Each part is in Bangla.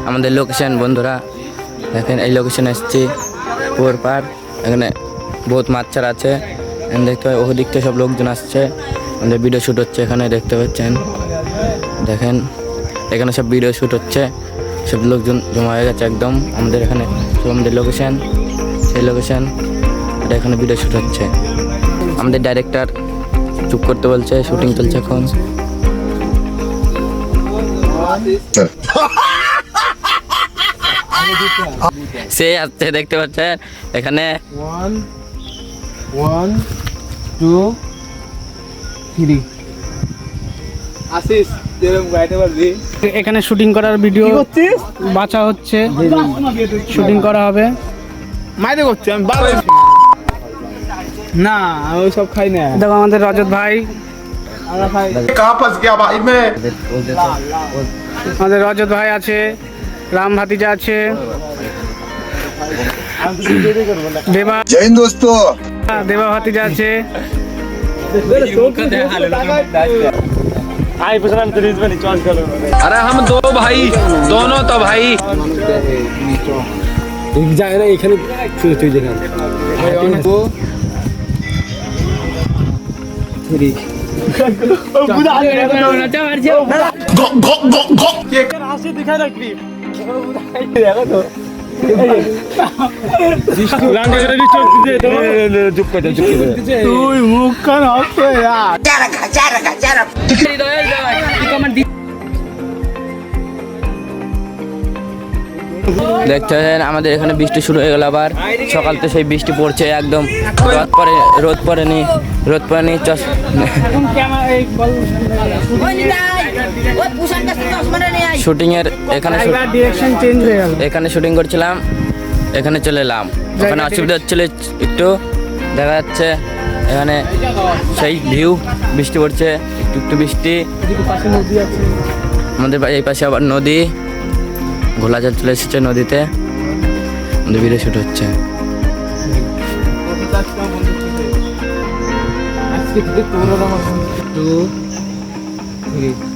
আমাদের লোকেশন বন্ধুরা দেখেন, এই লোকেশন এসেছি পুকুর পার। এখানে বহুত মাছ আছে, দেখতে পাই ওদিক থেকে সব লোকজন আসছে, আমাদের ভিডিও শ্যুট হচ্ছে। এখানে দেখতে পাচ্ছেন, দেখেন এখানে সব ভিডিও শ্যুট হচ্ছে, সব লোকজন জমা হয়ে গেছে একদম আমাদের এখানে। সব আমাদের লোকেশন, সেই লোকেশন, এটা এখানে ভিডিও শ্যুট হচ্ছে। আমাদের ডাইরেক্টর চুপ করতে বলছে, শুটিং চলছে এখন। সে আসছে দেখতে পাচ্ছেন এখানে। 1 1 2 3 আসিস যেরকম গাইতে পারবি। এখানে শুটিং করার ভিডিও বাঁচা হচ্ছে, শুটিং করা হবে। মাইতে করছি আমি না, ওই সব খাই না। দেখো আমাদের রজত ভাই, আমরা খাই। আমাদের রজত ভাই আছে, রাম ভাতিজা আছে, দেবা जय हिंद दोस्तों। দেবা ভাতিজা আছে। अरे हम दो भाई, दोनों तो भाई। যায় না এখানে তুই যেখানে 1 2 3 তুই মুখ কান হচ্ছে দেখছেন আমাদের এখানে বৃষ্টি শুরু হয়ে গেল আবার। সকাল থেকে সেই বৃষ্টি পড়ছে একদম, রোদ পড়েনি শুটিং এর এখানে ডিরেকশন চেঞ্জ হয়ে গেল। এখানে শুটিং করছিলাম, এখানে চলে এলাম। ওখানে অসুবিধা হচ্ছিল একটু, দেখা যাচ্ছে এখানে সেই ভিউ, বৃষ্টি পড়ছে একটু একটু বৃষ্টি। আমাদের এই পাশে আবার নদী, ঘোলা জল চলে এসেছে নদীতে, আমাদের ভিডিও শুট হচ্ছে।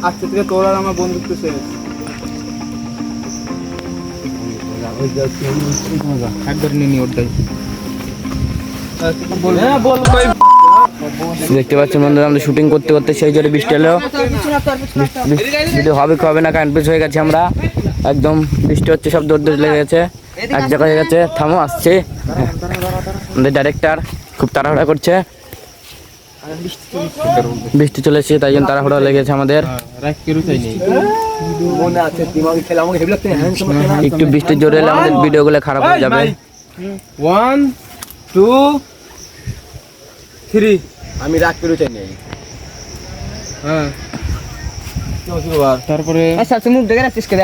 আজকে থেকে তোর আর আমার বন্ধুত্ব শেষ। দেখতে পাচ্ছেন বন্ধুরা, আমাদের শুটিং করতে করতে সেই জোরে বৃষ্টি এলো। ভিডিও হবে কি হবে না কনফিউজ হয়ে গেছে আমরা একদম। বৃষ্টি হচ্ছে, সব দৌড় লেগে গেছে, এক জায়গায় হয়ে গেছে। থামো, আসছে আমাদের ডাইরেক্টর, খুব তাড়াহুড়া করছে। বৃষ্টি চলে এসেছে, তাই জন্য তাড়াহুড়া লেগেছে আমাদের। একটু বৃষ্টি জোরে এলে আমাদের ভিডিওগুলো খারাপ হয়ে যাবে। 1 2 3 আমি রাগ করে চাই নাই। হ্যাঁ তারপরে আচ্ছা মুখ দেখে রাখছিস কে?